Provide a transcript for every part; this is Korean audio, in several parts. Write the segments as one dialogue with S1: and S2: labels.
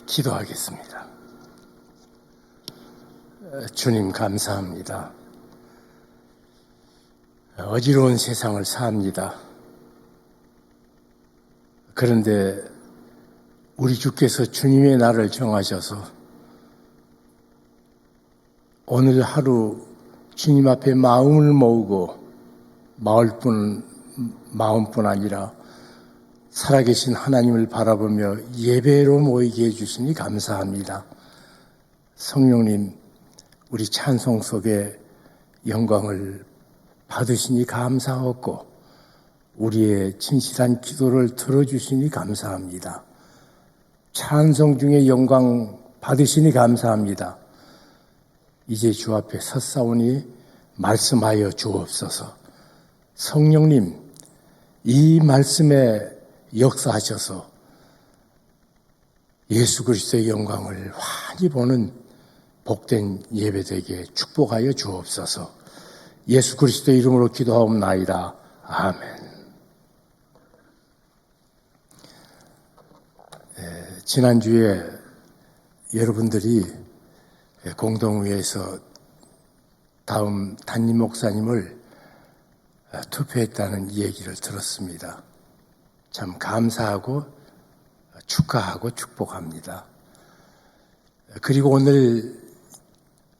S1: 기도하겠습니다. 주님 감사합니다. 어지러운 세상을 삽니다. 그런데 우리 주께서 주님의 날을 정하셔서 오늘 하루 주님 앞에 마음을 모으고 마음뿐 아니라 살아계신 하나님을 바라보며 예배로 모이게 해주시니 감사합니다. 성령님, 우리 찬송 속에 영광을 받으시니 감사하고 우리의 진실한 기도를 들어주시니 감사합니다. 찬송 중에 영광 받으시니 감사합니다. 이제 주 앞에 섰사오니 말씀하여 주옵소서. 성령님, 이 말씀에 역사하셔서 예수 그리스도의 영광을 환히 보는 복된 예배되게 축복하여 주옵소서. 예수 그리스도의 이름으로 기도하옵나이다. 아멘. 지난주에 여러분들이 공동회에서 다음 담임 목사님을 투표했다는 얘기를 들었습니다. 참 감사하고 축하하고 축복합니다. 그리고 오늘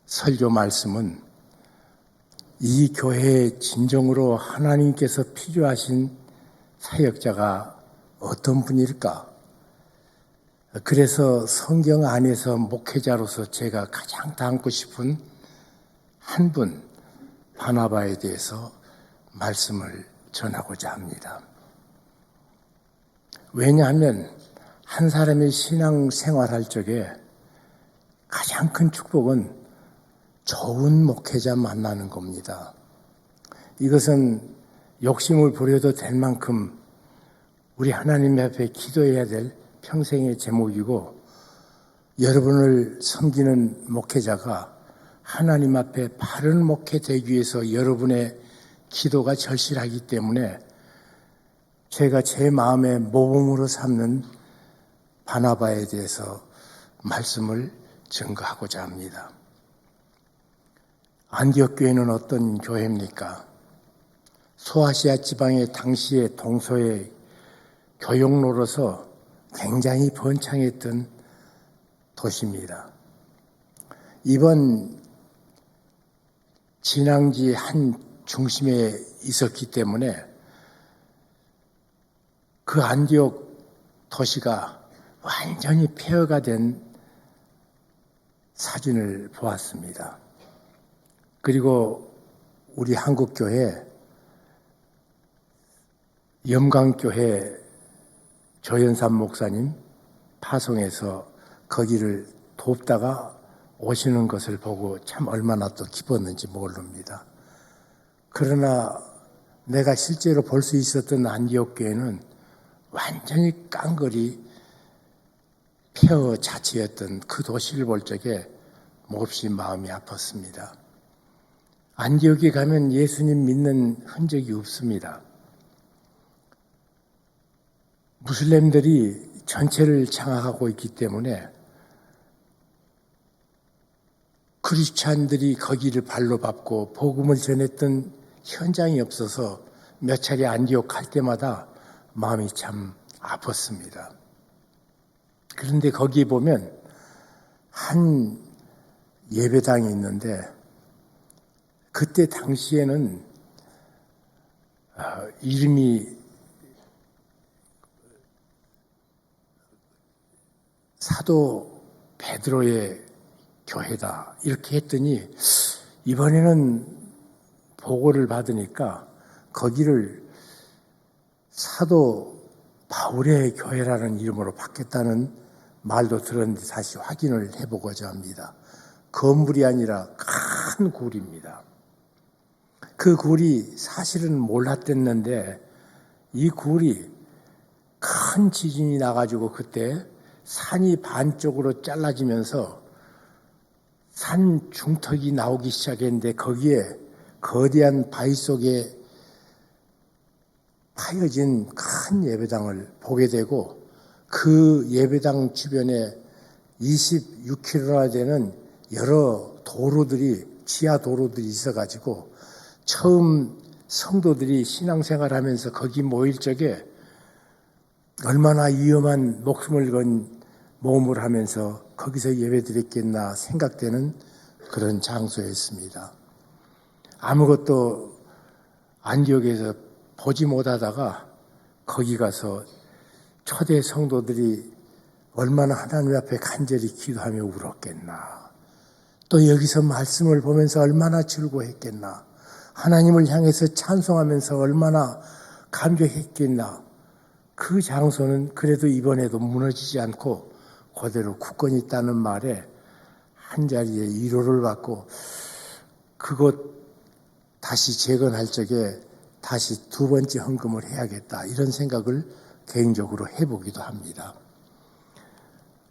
S1: 설교 말씀은 이 교회의 진정으로 하나님께서 필요하신 사역자가 어떤 분일까? 그래서 성경 안에서 목회자로서 제가 가장 닮고 싶은 한 분, 바나바에 대해서 말씀을 전하고자 합니다. 왜냐하면 한 사람의 신앙 생활할 적에 가장 큰 축복은 좋은 목회자 만나는 겁니다. 이것은 욕심을 부려도 될 만큼 우리 하나님 앞에 기도해야 될 평생의 제목이고, 여러분을 섬기는 목회자가 하나님 앞에 바른 목회 되기 위해서 여러분의 기도가 절실하기 때문에 제가 제 마음의 모범으로 삼는 바나바에 대해서 말씀을 증거하고자 합니다. 안디옥 교회는 어떤 교회입니까? 소아시아 지방의 당시의 동서의 교역로로서 굉장히 번창했던 도시입니다. 이번 진앙지 한 중심에 있었기 때문에 그 안디옥 도시가 완전히 폐허가 된 사진을 보았습니다. 그리고 우리 한국교회 염강교회 조연삼 목사님 파송해서 거기를 돕다가 오시는 것을 보고 참 얼마나 또 기뻤는지 모릅니다. 그러나 내가 실제로 볼 수 있었던 안디옥 교회는 완전히 깡그리 폐허 자체였던 그 도시를 볼 적에 몹시 마음이 아팠습니다. 안디옥에 가면 예수님 믿는 흔적이 없습니다. 무슬림들이 전체를 장악하고 있기 때문에 크리스찬들이 거기를 발로 밟고 복음을 전했던 현장이 없어서 몇 차례 안디옥 갈 때마다 마음이 참 아팠습니다. 그런데 거기에 보면 한 예배당이 있는데 그때 당시에는 이름이 사도 베드로의 교회다 이렇게 했더니 이번에는 보고를 받으니까 거기를 사도 바울의 교회라는 이름으로 바뀌었다는 말도 들었는데 다시 확인을 해보고자 합니다. 건물이 아니라 큰 굴입니다. 그 굴이 사실은 몰랐댔는데 이 굴이 큰 지진이 나가지고 그때 산이 반쪽으로 잘라지면서 산 중턱이 나오기 시작했는데 거기에 거대한 바위 속에 파여진 큰 예배당을 보게 되고 그 예배당 주변에 26km나 되는 여러 도로들이, 지하 도로들이 있어가지고 처음 성도들이 신앙생활하면서 거기 모일 적에 얼마나 위험한 목숨을 건 모험을 하면서 거기서 예배드렸겠나 생각되는 그런 장소였습니다. 아무것도 안디옥에서 보지 못하다가 거기 가서 초대 성도들이 얼마나 하나님 앞에 간절히 기도하며 울었겠나. 또 여기서 말씀을 보면서 얼마나 즐거워했겠나. 하나님을 향해서 찬송하면서 얼마나 감격했겠나. 그 장소는 그래도 이번에도 무너지지 않고 그대로 굳건히 있다는 말에 한자리에 위로를 받고 그곳 다시 재건할 적에 다시 두 번째 헌금을 해야겠다, 이런 생각을 개인적으로 해보기도 합니다.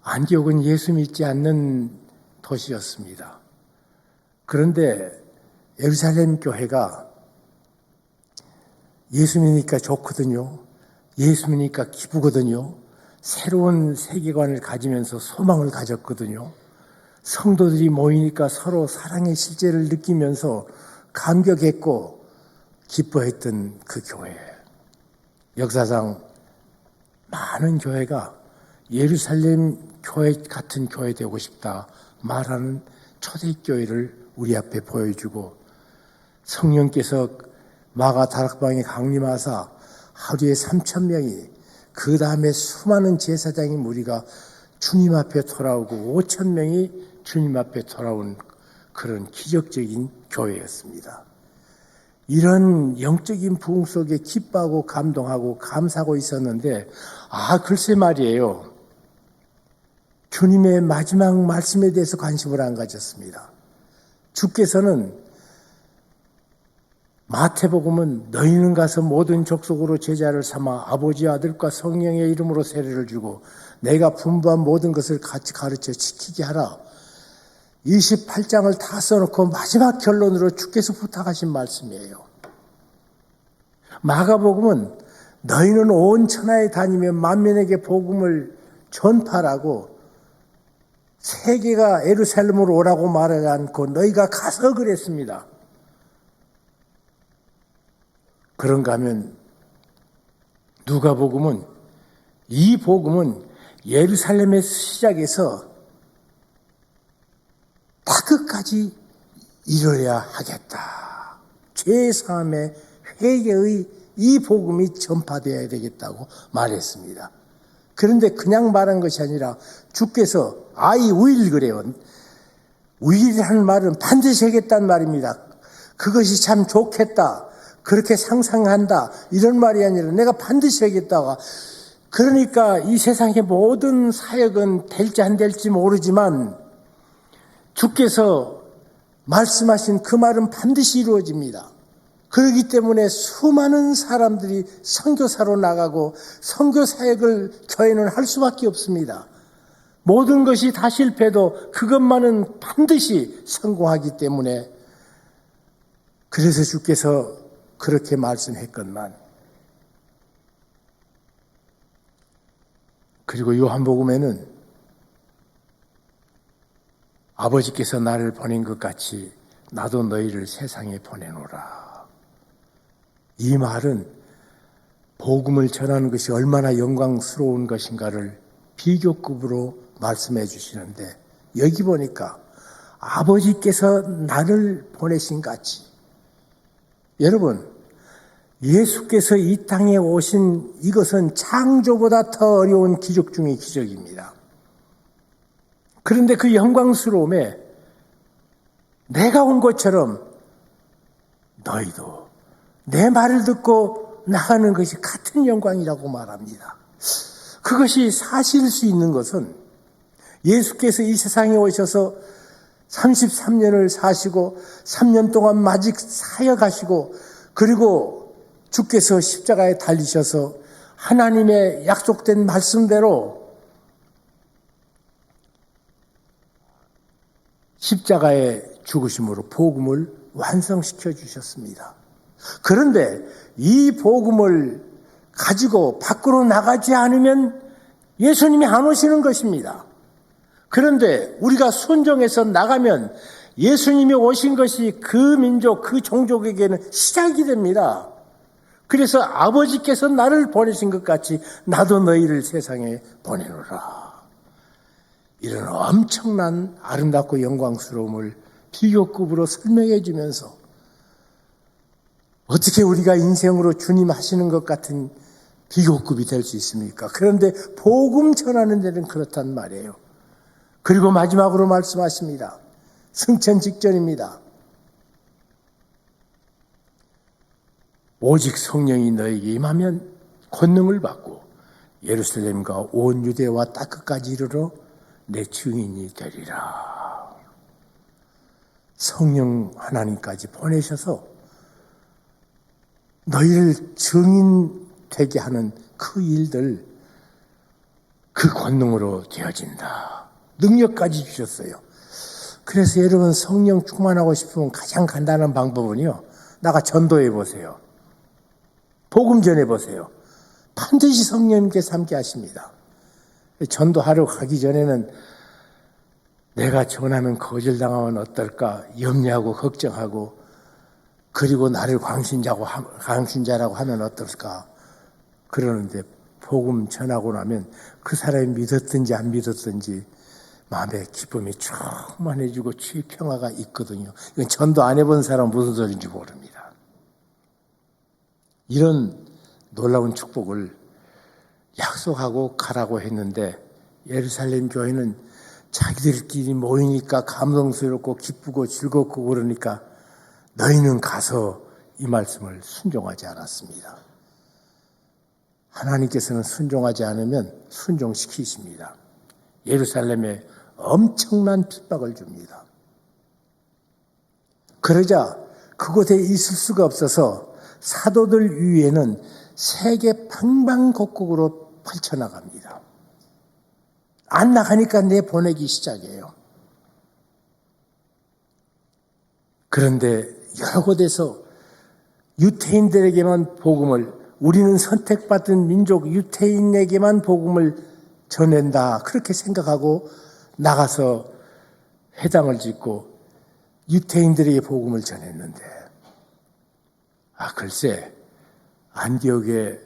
S1: 안디옥은 예수 믿지 않는 도시였습니다. 그런데 예루살렘 교회가 예수 믿으니까 좋거든요. 예수 믿으니까 기쁘거든요. 새로운 세계관을 가지면서 소망을 가졌거든요. 성도들이 모이니까 서로 사랑의 실제를 느끼면서 감격했고 기뻐했던 그 교회. 역사상 많은 교회가 예루살렘 교회 같은 교회 되고 싶다 말하는 초대교회를 우리 앞에 보여주고, 성령께서 마가 다락방에 강림하사 하루에 3,000명이, 그 다음에 수많은 제사장의 무리가 주님 앞에 돌아오고 5,000명이 주님 앞에 돌아온 그런 기적적인 교회였습니다. 이런 영적인 부흥 속에 기뻐하고 감동하고 감사하고 있었는데, 글쎄 말이에요. 주님의 마지막 말씀에 대해서 관심을 안 가졌습니다. 주께서는 마태복음은 너희는 가서 모든 족속으로 제자를 삼아 아버지와 아들과 성령의 이름으로 세례를 주고 내가 분부한 모든 것을 같이 가르쳐 지키게 하라. 28장을 다 써놓고 마지막 결론으로 주께서 부탁하신 말씀이에요. 마가복음은 너희는 온 천하에 다니며 만민에게 복음을 전파라고, 세계가 예루살렘으로 오라고 말하지 않고 너희가 가서 그랬습니다. 그런가 하면 누가복음은, 이 복음은 예루살렘의 시작에서 다 끝까지 이뤄야 하겠다. 죄사함의 회개의 이 복음이 전파되어야 되겠다고 말했습니다. 그런데 그냥 말한 것이 아니라 주께서 I will 그래요. will이라는 말은 반드시 하겠다는 말입니다. 그것이 참 좋겠다, 그렇게 상상한다, 이런 말이 아니라 내가 반드시 하겠다가, 그러니까 이 세상의 모든 사역은 될지 안 될지 모르지만 주께서 말씀하신 그 말은 반드시 이루어집니다. 그렇기 때문에 수많은 사람들이 선교사로 나가고 선교 사역을 교회는 할 수밖에 없습니다. 모든 것이 다 실패해도 그것만은 반드시 성공하기 때문에, 그래서 주께서 그렇게 말씀했건만. 그리고 요한복음에는 아버지께서 나를 보낸 것 같이 나도 너희를 세상에 보내노라. 이 말은 복음을 전하는 것이 얼마나 영광스러운 것인가를 비교급으로 말씀해 주시는데, 여기 보니까 아버지께서 나를 보내신 같이, 여러분, 예수께서 이 땅에 오신 이것은 창조보다 더 어려운 기적 중의 기적입니다. 그런데 그 영광스러움에 내가 온 것처럼 너희도 내 말을 듣고 나가는 것이 같은 영광이라고 말합니다. 그것이 사실일 수 있는 것은 예수께서 이 세상에 오셔서 33년을 사시고 3년 동안 마직 사역하시고, 그리고 주께서 십자가에 달리셔서 하나님의 약속된 말씀대로 십자가의 죽으심으로 복음을 완성시켜 주셨습니다. 그런데 이 복음을 가지고 밖으로 나가지 않으면 예수님이 안 오시는 것입니다. 그런데 우리가 순종해서 나가면 예수님이 오신 것이 그 민족, 그 종족에게는 시작이 됩니다. 그래서 아버지께서 나를 보내신 것 같이 나도 너희를 세상에 보내노라. 이런 엄청난 아름답고 영광스러움을 비교급으로 설명해 주면서 어떻게 우리가 인생으로 주님 하시는 것 같은 비교급이 될 수 있습니까? 그런데 복음 전하는 데는 그렇단 말이에요. 그리고 마지막으로 말씀하십니다. 승천 직전입니다. 오직 성령이 너에게 임하면 권능을 받고 예루살렘과 온 유대와 땅 끝까지 이르러 내 증인이 되리라. 성령 하나님까지 보내셔서 너희를 증인 되게 하는 그 일들, 그 권능으로 되어진다. 능력까지 주셨어요. 그래서 여러분 성령 충만하고 싶으면 가장 간단한 방법은요. 나가 전도해 보세요. 복음 전해 보세요. 반드시 성령님께서 함께 하십니다. 전도하러 가기 전에는 내가 전하면 거절당하면 어떨까 염려하고 걱정하고 그리고 나를 광신자라고 하면 어떨까 그러는데 복음 전하고 나면 그 사람이 믿었든지 안 믿었든지 마음의 기쁨이 충만해지고 주의 평화가 있거든요. 이건 전도 안 해본 사람은 무슨 소리인지 모릅니다. 이런 놀라운 축복을 약속하고 가라고 했는데 예루살렘 교회는 자기들끼리 모이니까 감동스럽고 기쁘고 즐겁고 그러니까 너희는 가서 이 말씀을 순종하지 않았습니다. 하나님께서는 순종하지 않으면 순종시키십니다. 예루살렘에 엄청난 핍박을 줍니다. 그러자 그곳에 있을 수가 없어서 사도들 위에는 세계 방방곡곡으로 펼쳐나갑니다. 안 나가니까 내보내기 시작해요. 그런데 여러 곳에서 유태인들에게만 복음을, 우리는 선택받은 민족 유태인에게만 복음을 전한다 그렇게 생각하고 나가서 회당을 짓고 유태인들에게 복음을 전했는데 글쎄 안디옥에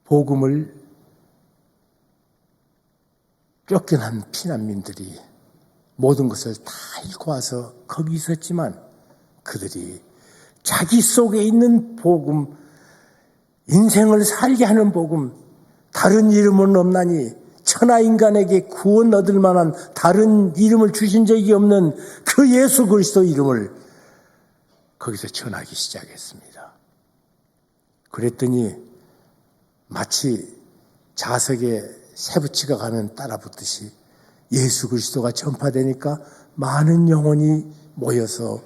S1: 복음을 쫓겨난 피난민들이 모든 것을 다 잃고 와서 거기 있었지만 그들이 자기 속에 있는 복음, 인생을 살게 하는 복음, 다른 이름은 없나니 천하인간에게 구원 얻을 만한 다른 이름을 주신 적이 없는 그 예수 그리스도 이름을 거기서 전하기 시작했습니다. 그랬더니 마치 자석에 새부치가 가면 따라붙듯이 예수 그리스도가 전파되니까 많은 영혼이 모여서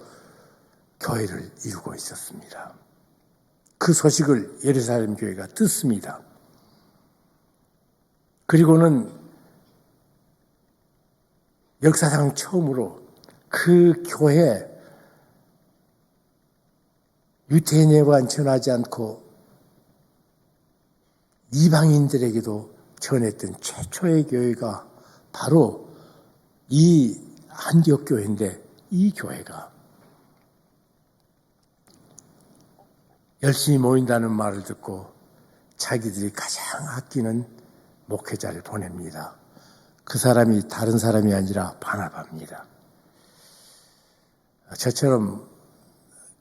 S1: 교회를 이루고 있었습니다. 그 소식을 예루살렘 교회가 듣습니다. 그리고는 역사상 처음으로 그 교회 유태인에만 전하지 않고 이방인들에게도 전했던 최초의 교회가 바로 이 안디옥 교회인데 이 교회가 열심히 모인다는 말을 듣고 자기들이 가장 아끼는 목회자를 보냅니다. 그 사람이 다른 사람이 아니라 바나바입니다. 저처럼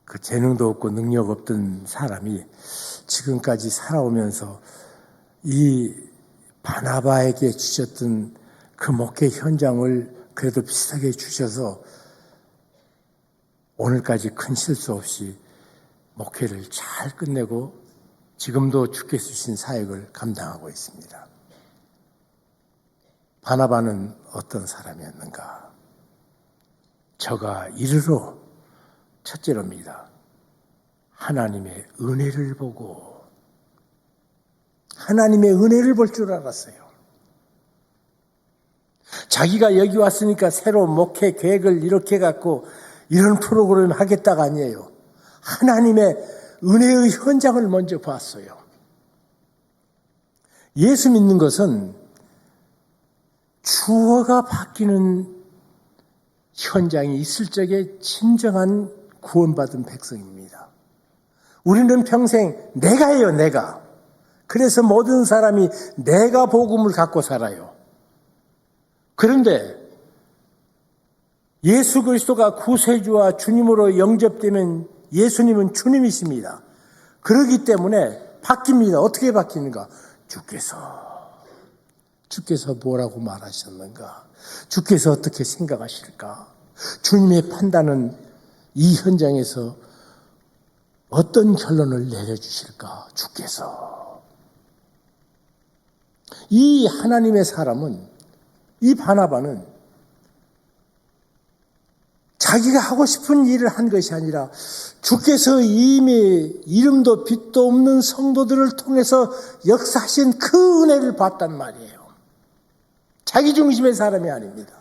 S1: 그 재능도 없고 능력 없던 사람이 지금까지 살아오면서 이 바나바에게 주셨던 그 목회 현장을 그래도 비슷하게 주셔서 오늘까지 큰 실수 없이 목회를 잘 끝내고 지금도 주께 주신 사역을 감당하고 있습니다. 바나바는 어떤 사람이었는가? 저가 이르러 첫째로입니다. 하나님의 은혜를 보고 하나님의 은혜를 볼 줄 알았어요. 자기가 여기 왔으니까 새로 목회 계획을 이렇게 갖고 이런 프로그램 하겠다가 아니에요. 하나님의 은혜의 현장을 먼저 봤어요. 예수 믿는 것은 주어가 바뀌는 현장이 있을 적에 진정한 구원받은 백성입니다. 우리는 평생 내가예요, 내가. 그래서 모든 사람이 내가 복음을 갖고 살아요. 그런데 예수 그리스도가 구세주와 주님으로 영접되면 예수님은 주님이십니다. 그렇기 때문에 바뀝니다. 어떻게 바뀌는가? 주께서 뭐라고 말하셨는가? 주께서 어떻게 생각하실까? 주님의 판단은 이 현장에서 어떤 결론을 내려주실까? 주께서. 이 하나님의 사람은, 이 바나바는 자기가 하고 싶은 일을 한 것이 아니라 주께서 이미 이름도 빛도 없는 성도들을 통해서 역사하신 그 은혜를 봤단 말이에요. 자기 중심의 사람이 아닙니다.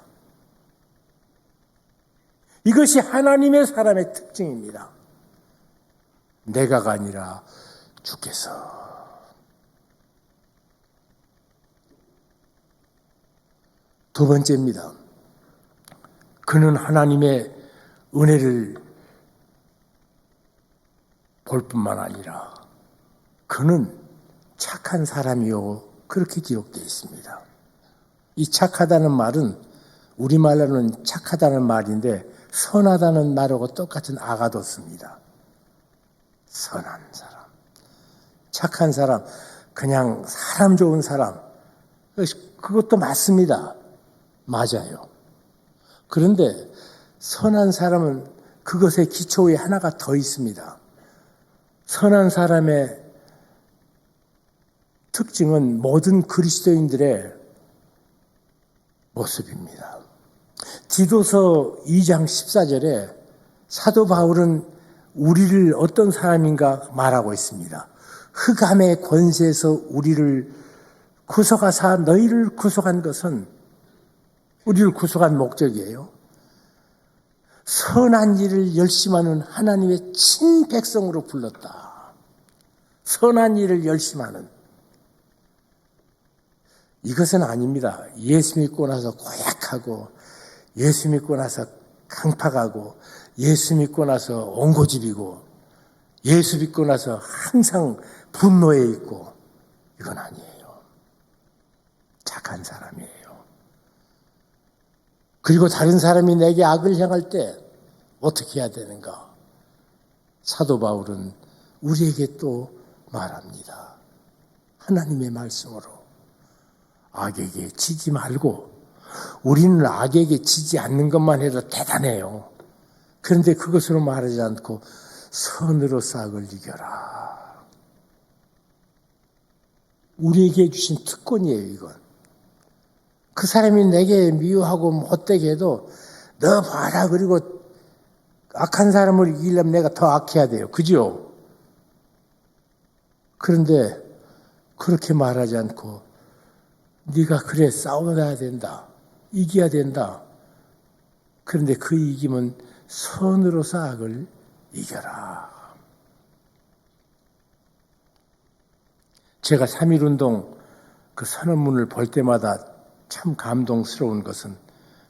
S1: 이것이 하나님의 사람의 특징입니다. 내가가 아니라 주께서. 두 번째입니다. 그는 하나님의 은혜를 볼 뿐만 아니라 그는 착한 사람이요. 그렇게 기록되어 있습니다. 이 착하다는 말은 우리말로는 착하다는 말인데 선하다는 말하고 똑같은 아가도스입니다. 선한 사람, 착한 사람, 그냥 사람 좋은 사람, 그것도 맞습니다. 맞아요. 그런데 선한 사람은 그것의 기초에 하나가 더 있습니다. 선한 사람의 특징은 모든 그리스도인들의 모습입니다. 디도서 2장 14절에 사도 바울은 우리를 어떤 사람인가 말하고 있습니다. 흑암의 권세에서 우리를 구속하사 너희를 구속한 것은 우리를 구속한 목적이에요. 선한 일을 열심하는 하나님의 친백성으로 불렀다. 선한 일을 열심하는. 이것은 아닙니다. 예수 믿고 나서 고약하고 예수 믿고 나서 강팍하고 예수 믿고 나서 옹고집이고 예수 믿고 나서 항상 분노에 있고 이건 아니에요. 착한 사람이에요. 그리고 다른 사람이 내게 악을 향할 때 어떻게 해야 되는가? 사도 바울은 우리에게 또 말합니다. 하나님의 말씀으로 악에게 지지 말고 우리는 악에게 지지 않는 것만 해도 대단해요. 그런데 그것으로 말하지 않고 선으로 악을 이겨라. 우리에게 주신 특권이에요, 이건. 그 사람이 내게 미워하고 못되게 해도 너 봐라. 그리고 악한 사람을 이기려면 내가 더 악해야 돼요. 그죠? 그런데 그렇게 말하지 않고 네가 그래 싸워야 된다. 이겨야 된다. 그런데 그 이김은 선으로서 악을 이겨라. 제가 3.1운동 그 선언문을 볼 때마다 참 감동스러운 것은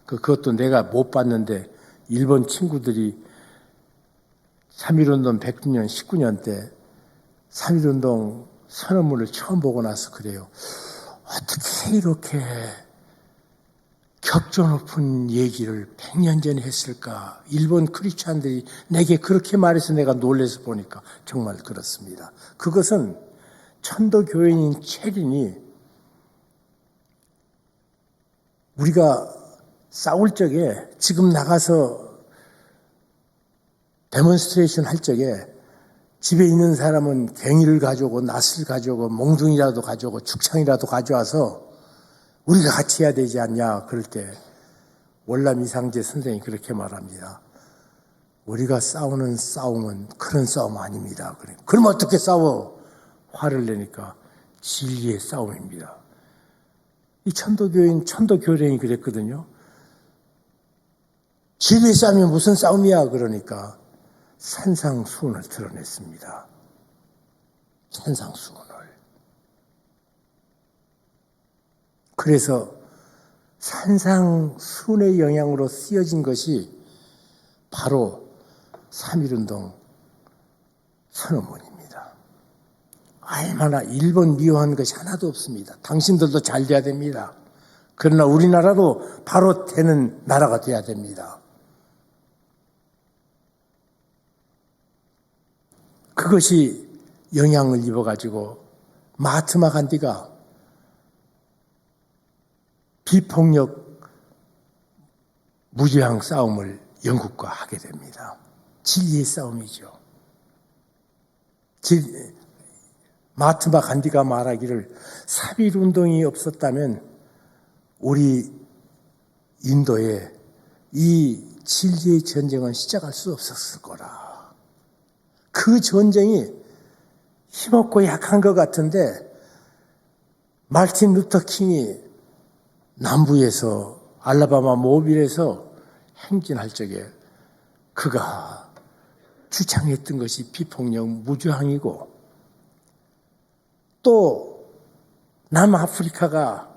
S1: 그것도 내가 못 봤는데 일본 친구들이 3.1운동 100주년 19년 때 3.1운동 선언문을 처음 보고 나서 그래요. 어떻게 이렇게 격조 높은 얘기를 100년 전에 했을까? 일본 크리스찬들이 내게 그렇게 말해서 내가 놀라서 보니까 정말 그렇습니다. 그것은 천도교인인 체린이 우리가 싸울 적에 지금 나가서 데몬스트레이션 할 적에 집에 있는 사람은 괭이를 가져오고 낫을 가져오고 몽둥이라도 가져오고 축창이라도 가져와서 우리가 같이 해야 되지 않냐. 그럴 때 월남 이상재 선생님이 그렇게 말합니다. 우리가 싸우는 싸움은 그런 싸움 아닙니다. 그럼 어떻게 싸워? 화를 내니까 진리의 싸움입니다. 이 천도교련이 그랬거든요. 진리의 싸움이 무슨 싸움이야? 그러니까 산상수훈을 드러냈습니다. 산상수훈을. 그래서 산상순의 영향으로 쓰여진 것이 바로 3.1운동 선언문입니다. 얼마나 일본 미워한 것이 하나도 없습니다. 당신들도 잘 돼야 됩니다. 그러나 우리나라도 바로 되는 나라가 돼야 됩니다. 그것이 영향을 입어가지고 마하트마 간디가 비폭력 무제한 싸움을 영국과 하게 됩니다. 진리의 싸움이죠. 마하트마 간디가 말하기를 3.1 운동이 없었다면 우리 인도에 이 진리의 전쟁은 시작할 수 없었을 거라. 그 전쟁이 힘없고 약한 것 같은데 마틴 루터 킹이 남부에서 알라바마 모빌에서 행진할 적에 그가 주창했던 것이 비폭력 무저항이고 또 남아프리카가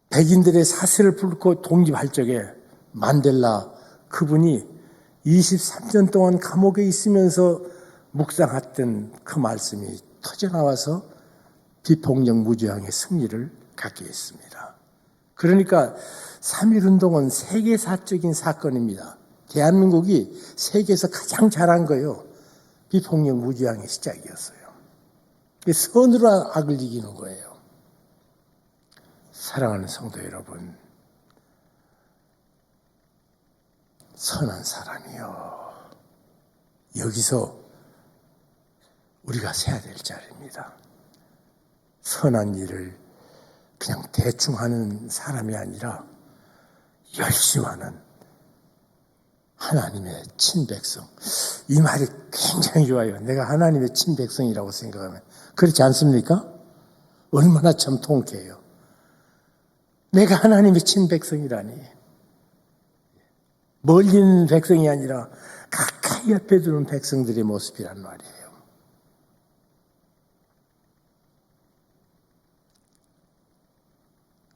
S1: 백인들의 사슬을 풀고 독립할 적에 만델라 그분이 23년 동안 감옥에 있으면서 묵상했던 그 말씀이 터져나와서 비폭력 무저항의 승리를 갖게 했습니다. 그러니까 3.1운동은 세계사적인 사건입니다. 대한민국이 세계에서 가장 잘한 거예요. 비폭력 무저항의 시작이었어요. 선으로 악을 이기는 거예요. 사랑하는 성도 여러분, 선한 사람이요. 여기서 우리가 세야 될 자리입니다. 선한 일을 그냥 대충 하는 사람이 아니라 열심히 하는 하나님의 친백성. 이 말이 굉장히 좋아요. 내가 하나님의 친백성이라고 생각하면. 그렇지 않습니까? 얼마나 참 통쾌해요. 내가 하나님의 친백성이라니. 멀리 있는 백성이 아니라 가까이 옆에 두는 백성들의 모습이란 말이에요.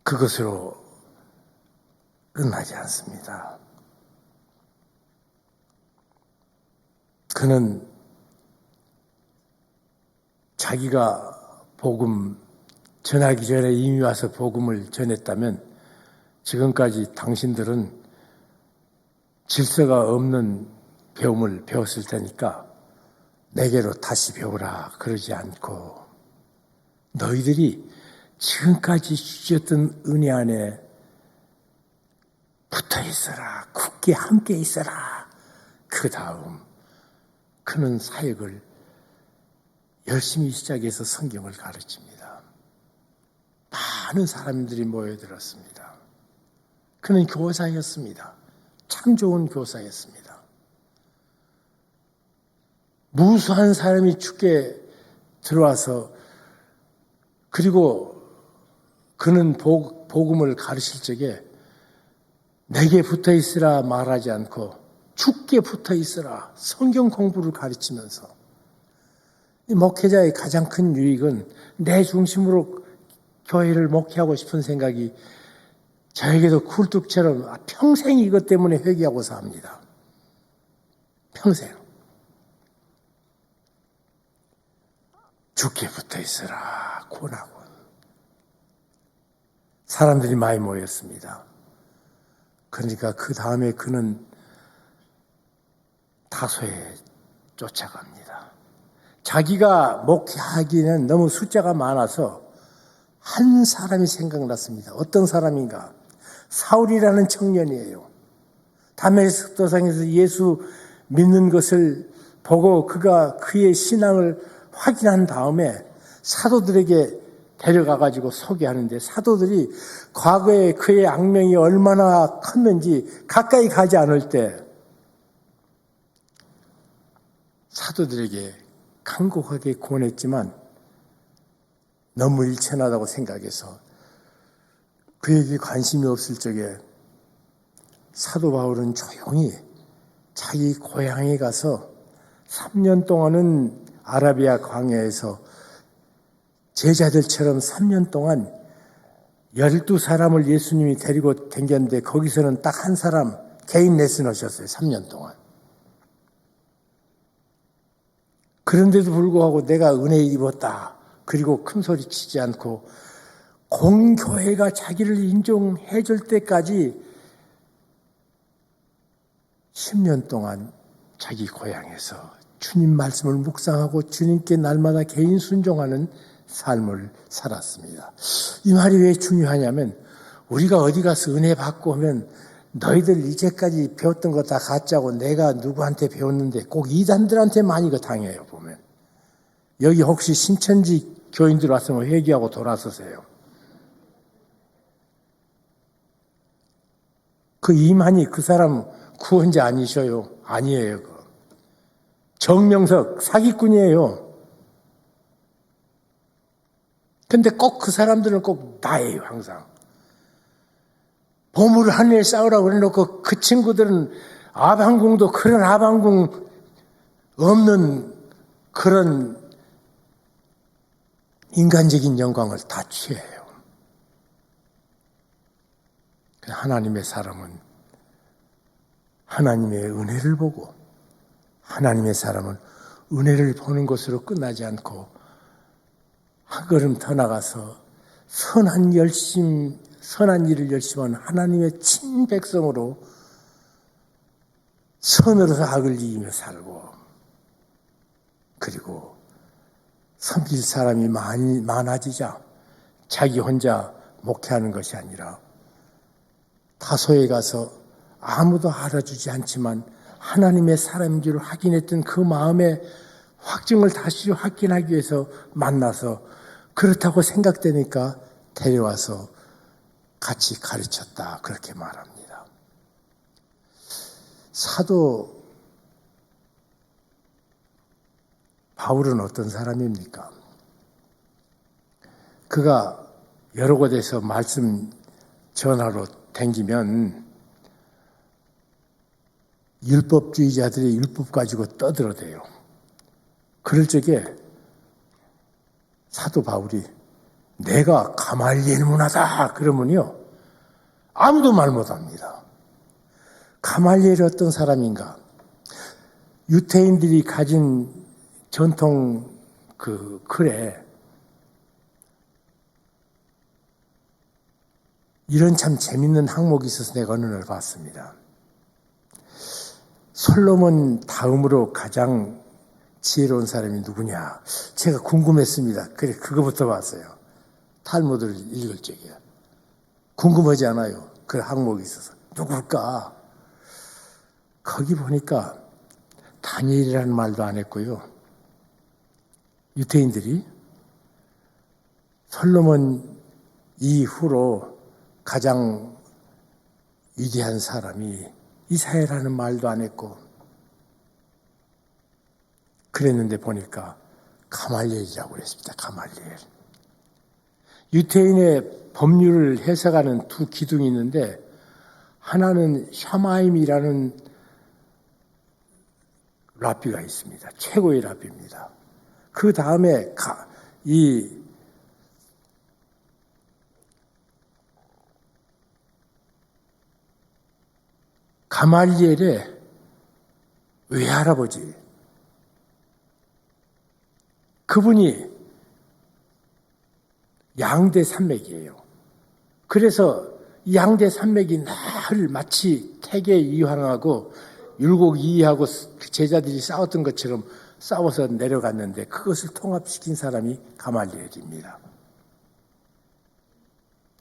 S1: 그것으로 끝나지 않습니다. 그는 자기가 복음 전하기 전에 이미 와서 복음을 전했다면 지금까지 당신들은 질서가 없는 배움을 배웠을 테니까 내게로 다시 배우라 그러지 않고 너희들이 지금까지 주셨던 은혜 안에 붙어 있어라. 굳게 함께 있어라. 그 다음 그는 사역을 열심히 시작해서 성경을 가르칩니다. 많은 사람들이 모여들었습니다. 그는 교사였습니다. 참 좋은 교사였습니다. 무수한 사람이 죽게 들어와서 그리고 그는 복음을 가르칠 적에 내게 붙어 있으라 말하지 않고 죽게 붙어 있으라 성경 공부를 가르치면서 이 목회자의 가장 큰 유익은 내 중심으로 교회를 목회하고 싶은 생각이 저에게도 굴뚝처럼 평생 이것 때문에 회개하고 삽니다. 평생. 죽게 붙어 있으라 고나고 사람들이 많이 모였습니다. 그러니까 그 다음에 그는 다소에 쫓아갑니다. 자기가 목회하기는 너무 숫자가 많아서 한 사람이 생각났습니다. 어떤 사람인가? 사울이라는 청년이에요. 다메섹 도상에서 예수 믿는 것을 보고 그가 그의 신앙을 확인한 다음에 사도들에게 데려가가지고 소개하는데 사도들이 과거에 그의 악명이 얼마나 컸는지 가까이 가지 않을 때 사도들에게 간곡하게 권했지만 너무 일천하다고 생각해서 그에게 관심이 없을 적에 사도 바울은 조용히 자기 고향에 가서 3년 동안은 아라비아 광야에서 제자들처럼 3년 동안 12사람을 예수님이 데리고 댕겼는데 거기서는 딱 한 사람 개인 레슨 하셨어요. 3년 동안. 그런데도 불구하고 내가 은혜 입었다. 그리고 큰 소리 치지 않고 공교회가 자기를 인정해 줄 때까지 10년 동안 자기 고향에서 주님 말씀을 묵상하고 주님께 날마다 개인 순종하는 삶을 살았습니다. 이 말이 왜 중요하냐면 우리가 어디 가서 은혜 받고 하면 너희들 이제까지 배웠던 거 다 가짜고 내가 누구한테 배웠는데 꼭 이단들한테 많이 그 당해요. 보면 여기 혹시 신천지 교인들 왔으면 회개하고 돌아서세요. 그 이만희 그 사람 구원자 아니셔요. 아니에요. 정명석 사기꾼이에요. 근데 꼭 그 사람들은 꼭 나예요. 항상. 보물 하늘에 쌓으라고 그래놓고 그 친구들은 아방궁도 그런 아방궁 없는 그런 인간적인 영광을 다 취해요. 하나님의 사람은 하나님의 은혜를 보고 하나님의 사람은 은혜를 보는 것으로 끝나지 않고 한 걸음 더 나가서 선한 일을 열심히 하는 하나님의 친백성으로 선으로서 악을 이기며 살고 그리고 섬길 사람이 많아지자 자기 혼자 목회하는 것이 아니라 다소에 가서 아무도 알아주지 않지만 하나님의 사람인 줄 확인했던 그 마음의 확증을 다시 확인하기 위해서 만나서 그렇다고 생각되니까 데려와서 같이 가르쳤다. 그렇게 말합니다. 사도 바울은 어떤 사람입니까? 그가 여러 곳에서 말씀 전하러 댕기면 율법주의자들이 율법 가지고 떠들어대요. 그럴 적에 사도 바울이 내가 가말리엘 문화다 그러면요 아무도 말 못합니다. 가말리엘이 어떤 사람인가? 유태인들이 가진 전통 그 글에 이런 참 재밌는 항목이 있어서 내가 어느 날 봤습니다. 솔로몬 다음으로 가장 지혜로운 사람이 누구냐? 제가 궁금했습니다. 그래, 그거부터 봤어요. 탈무드를 읽을 적이야. 궁금하지 않아요? 그 항목이 있어서. 누굴까? 거기 보니까 다니엘이라는 말도 안 했고요. 유태인들이 솔로몬 이후로 가장 위대한 사람이 이사야라는 말도 안 했고 그랬는데 보니까 가말리엘이라고 그랬습니다. 가말리엘. 유태인의 법률을 해석하는 두 기둥이 있는데 하나는 샤마임이라는 랍비가 있습니다. 최고의 랍비입니다. 그 다음에 이 가말리엘의 외할아버지 그분이 양대 산맥이에요. 그래서 양대 산맥이 늘 마치 태계 이황하고 율곡 이하고 제자들이 싸웠던 것처럼 싸워서 내려갔는데 그것을 통합시킨 사람이 가말리엘입니다.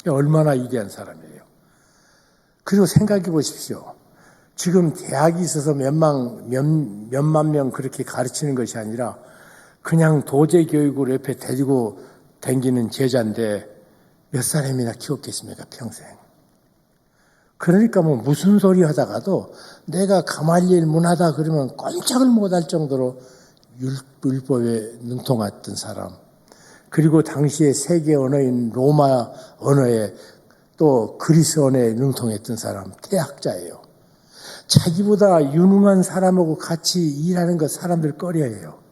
S1: 얼마나 위대한 사람이에요. 그리고 생각해 보십시오. 지금 대학이 있어서 몇만 명 그렇게 가르치는 것이 아니라 그냥 도제 교육으로 옆에 데리고 다니는 제자인데 몇 사람이나 키웠겠습니까? 평생. 그러니까 뭐 무슨 소리 하다가도 내가 가말리엘 문화다 그러면 꼼짝을 못할 정도로 율법에 능통했던 사람. 그리고 당시에 세계 언어인 로마 언어에 또 그리스 언어에 능통했던 사람. 태학자예요. 자기보다 유능한 사람하고 같이 일하는 거 사람들 꺼려해요.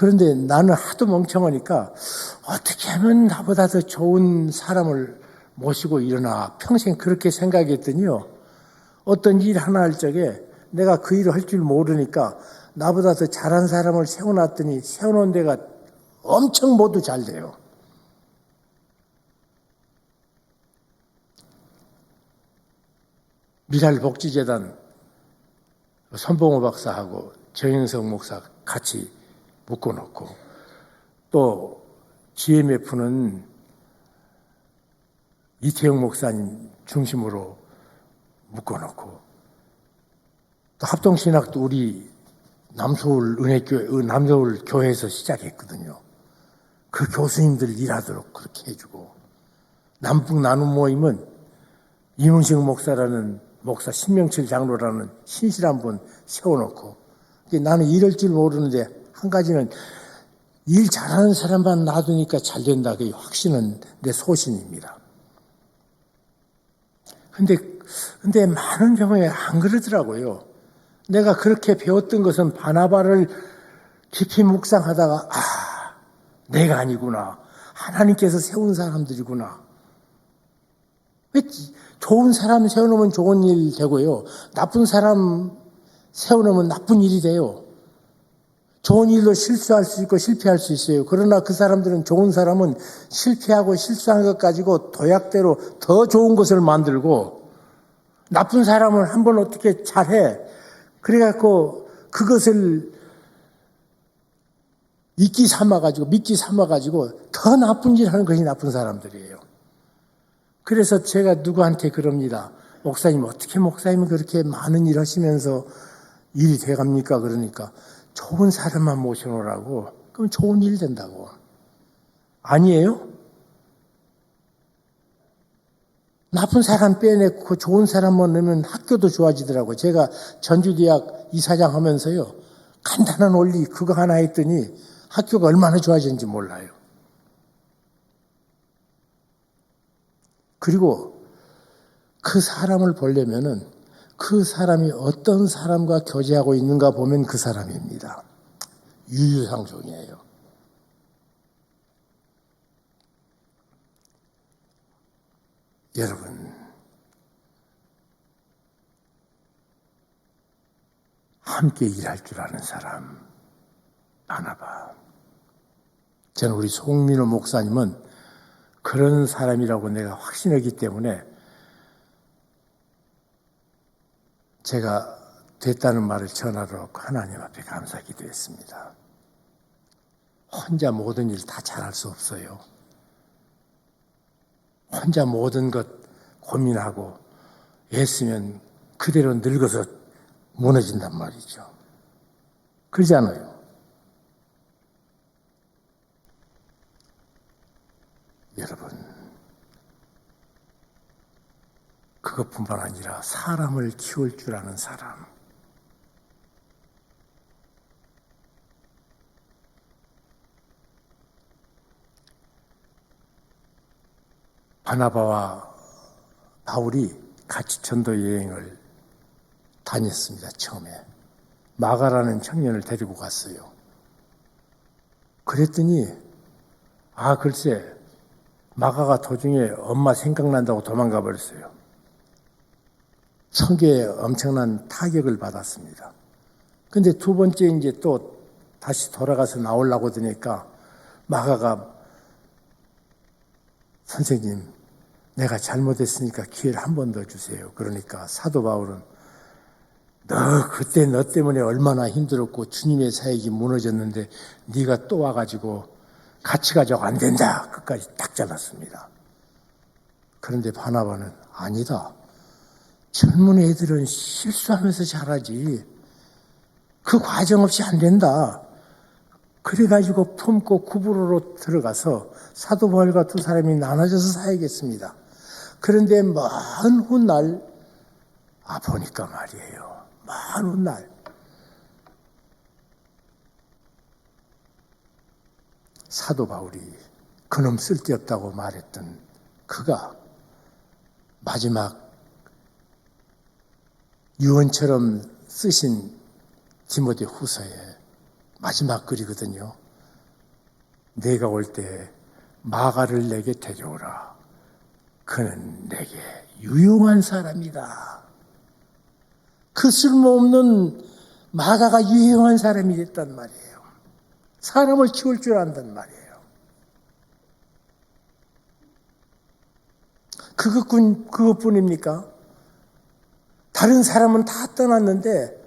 S1: 그런데 나는 하도 멍청하니까 어떻게 하면 나보다 더 좋은 사람을 모시고 일어나 평생 그렇게 생각했더니요. 어떤 일 하나 할 적에 내가 그 일을 할 줄 모르니까 나보다 더 잘한 사람을 세워놨더니 세워놓은 데가 엄청 모두 잘 돼요. 미랄복지재단 선봉호 박사하고 정영석 목사 같이 묶어놓고 또 GMF는 이태영 목사님 중심으로 묶어놓고 또 합동신학도 우리 남서울 은혜교회, 남서울 교회에서 시작했거든요. 그 교수님들 일하도록 그렇게 해주고 남북 나눔 모임은 이문식 목사라는 목사, 신명칠 장로라는 신실한 분 세워놓고 나는 이럴 줄 모르는데 한 가지는 일 잘하는 사람만 놔두니까 잘 된다. 그 확신은 내 소신입니다. 근데 많은 경우에 안 그러더라고요. 내가 그렇게 배웠던 것은 바나바를 깊이 묵상하다가 내가 아니구나. 하나님께서 세운 사람들이구나. 왜 좋은 사람 세워놓으면 좋은 일 되고요. 나쁜 사람 세워놓으면 나쁜 일이 돼요. 좋은 일도 실수할 수 있고 실패할 수 있어요. 그러나 그 사람들은 좋은 사람은 실패하고 실수한 것 가지고 도약대로 더 좋은 것을 만들고 나쁜 사람은 한번 어떻게 잘해. 그래갖고 그것을 믿기 삼아가지고 더 나쁜 일 하는 것이 나쁜 사람들이에요. 그래서 제가 누구한테 그럽니다. 목사님, 어떻게 목사님은 그렇게 많은 일 하시면서 일이 돼갑니까? 그러니까 좋은 사람만 모셔놓으라고. 그럼 좋은 일 된다고. 아니에요? 나쁜 사람 빼내고 좋은 사람만 넣으면 학교도 좋아지더라고요. 제가 전주대학 이사장 하면서요. 간단한 원리 그거 하나 했더니 학교가 얼마나 좋아졌는지 몰라요. 그리고 그 사람을 보려면은 그 사람이 어떤 사람과 교제하고 있는가 보면 그 사람입니다. 유유상종이에요. 여러분, 함께 일할 줄 아는 사람 바나바. 저는 우리 송민호 목사님은 그런 사람이라고 내가 확신하기 때문에 제가 됐다는 말을 전하러 하나님 앞에 감사 기도했습니다. 혼자 모든 일 다 잘할 수 없어요. 혼자 모든 것 고민하고 애쓰면 그대로 늙어서 무너진단 말이죠. 그러지 않아요? 여러분, 그것뿐만 아니라 사람을 키울 줄 아는 사람. 바나바와 바울이 같이 전도 여행을 다녔습니다. 처음에 마가라는 청년을 데리고 갔어요. 그랬더니 글쎄 마가가 도중에 엄마 생각난다고 도망가 버렸어요. 성교에 엄청난 타격을 받았습니다. 근데 두 번째 이제 또 다시 돌아가서 나오려고 드니까 마가가 선생님, 내가 잘못했으니까 기회를 한 번 더 주세요. 그러니까 사도 바울은 그때 너 때문에 얼마나 힘들었고 주님의 사역이 무너졌는데 네가 또 와가지고 같이 가자고 안 된다. 끝까지 딱 잘랐습니다. 그런데 바나바는 아니다. 젊은 애들은 실수하면서 잘하지. 그 과정 없이 안 된다. 그래가지고 품고 구부로로 들어가서 사도 바울과 두 사람이 나눠져서 사야겠습니다. 그런데 먼 훗날 보니까 말이에요. 먼 훗날 사도 바울이 그놈 쓸데없다고 말했던 그가 마지막 유언처럼 쓰신 디모데 후서의 마지막 글이거든요. 내가 올 때 마가를 내게 데려오라. 그는 내게 유용한 사람이다. 그 쓸모없는 마가가 유용한 사람이 됐단 말이에요. 사람을 키울 줄 안단 말이에요. 그것뿐입니까? 다른 사람은 다 떠났는데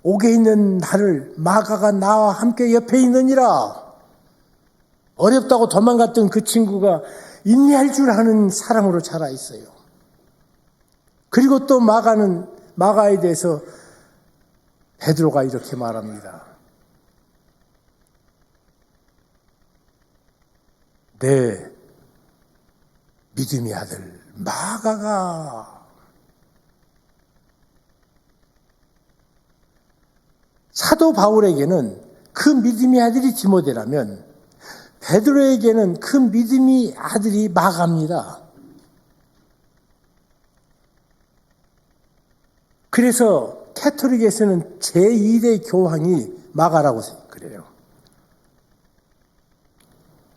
S1: 옥에 있는 나를 마가가 나와 함께 옆에 있느니라. 어렵다고 도망갔던 그 친구가 인내할 줄 아는 사람으로 자라 있어요. 그리고 또 마가에 대해서 베드로가 이렇게 말합니다. 내 믿음의 아들 마가가 사도 바울에게는 그 믿음의 아들이 디모데라면 베드로에게는 그 믿음의 아들이 마가입니다. 그래서 캐톨릭에서는 제2대 교황이 마가라고 그래요.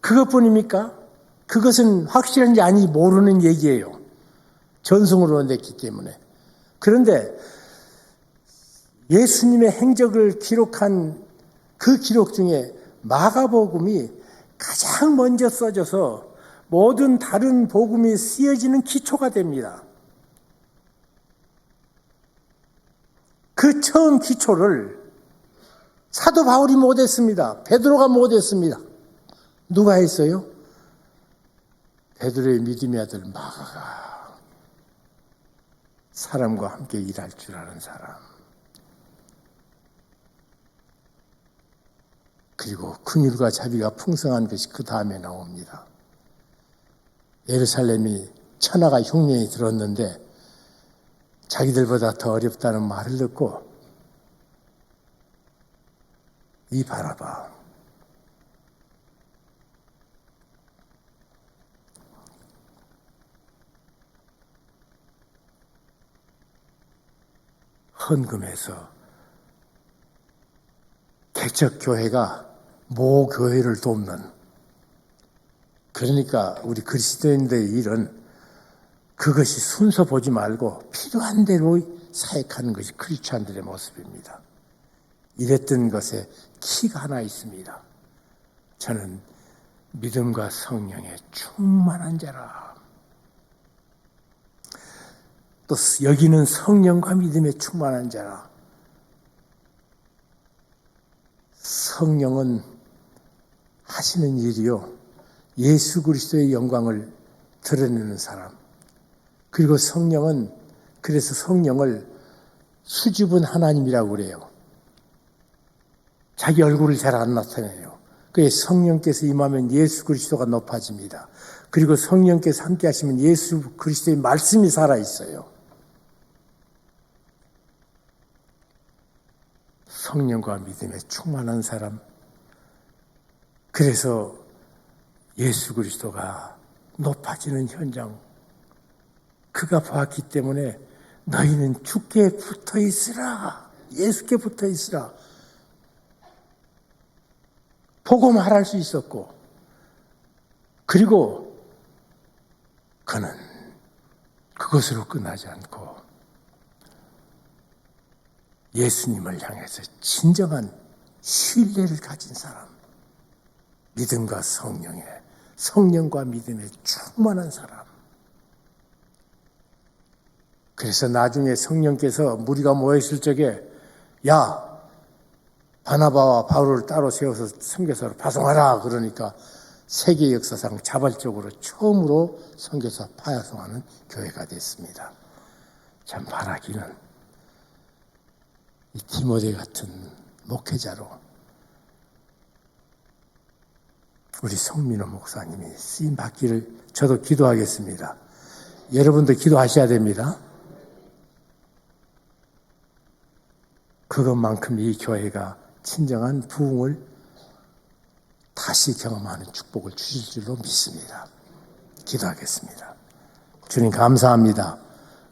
S1: 그것뿐입니까? 그것은 확실한지 아닌지 모르는 얘기예요. 전승으로 냈기 때문에. 그런데 예수님의 행적을 기록한 그 기록 중에 마가복음이 가장 먼저 써져서 모든 다른 복음이 쓰여지는 기초가 됩니다. 그 처음 기초를 사도 바울이 못했습니다. 베드로가 못했습니다. 누가 했어요? 베드로의 믿음의 아들 마가가. 사람과 함께 일할 줄 아는 사람. 그리고 긍휼과 자비가 풍성한 것이 그 다음에 나옵니다. 예루살렘이 천하가 흉년이 들었는데 자기들보다 더 어렵다는 말을 듣고 이 바라봐. 헌금해서 개척교회가 모교회를 돕는, 그러니까 우리 그리스도인들의 일은 그것이 순서 보지 말고 필요한 대로 사역하는 것이 크리스찬들의 모습입니다. 이랬던 것에 키가 하나 있습니다. 저는 믿음과 성령에 충만한 자라. 또 여기는 성령과 믿음에 충만한 자라. 성령은 하시는 일이요, 예수 그리스도의 영광을 드러내는 사람. 그리고 성령은, 그래서 성령을 수줍은 하나님이라고 그래요. 자기 얼굴을 잘 안 나타내요. 그래서 성령께서 임하면 예수 그리스도가 높아집니다. 그리고 성령께서 함께 하시면 예수 그리스도의 말씀이 살아있어요. 성령과 믿음에 충만한 사람. 그래서 예수 그리스도가 높아지는 현장, 그가 보았기 때문에 너희는 주께 붙어 있으라. 예수께 붙어 있으라. 보고 말할 수 있었고, 그리고 그는 그것으로 끝나지 않고 예수님을 향해서 진정한 신뢰를 가진 사람, 믿음과 성령과 믿음에 충만한 사람. 그래서 나중에 성령께서 무리가 모였을 적에, 야, 바나바와 바울을 따로 세워서 선교사로 파송하라. 그러니까 세계 역사상 자발적으로 처음으로 선교사 파송하는 교회가 됐습니다. 참 바라기는 이 디모데 같은 목회자로 우리 송민호 목사님이 쓰임 받기를 저도 기도하겠습니다. 여러분도 기도하셔야 됩니다. 그것만큼 이 교회가 진정한 부흥을 다시 경험하는 축복을 주실 줄로 믿습니다. 기도하겠습니다. 주님 감사합니다.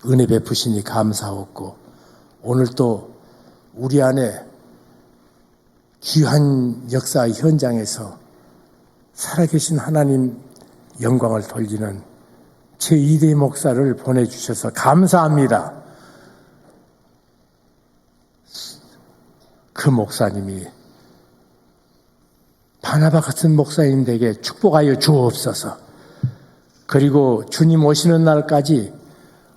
S1: 은혜 베푸시니 감사하고, 오늘 또 우리 안에 귀한 역사의 현장에서 살아계신 하나님 영광을 돌리는 제2대 목사를 보내주셔서 감사합니다. 그 목사님이 바나바 같은 목사님에게 축복하여 주옵소서. 그리고 주님 오시는 날까지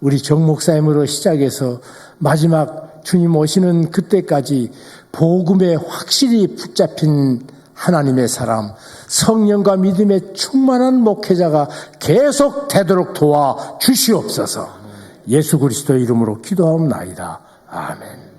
S1: 우리 정 목사님으로 시작해서 마지막 주님 오시는 그때까지 복음에 확실히 붙잡힌 하나님의 사람, 성령과 믿음에 충만한 목회자가 계속 되도록 도와 주시옵소서. 예수 그리스도의 이름으로 기도하옵나이다. 아멘.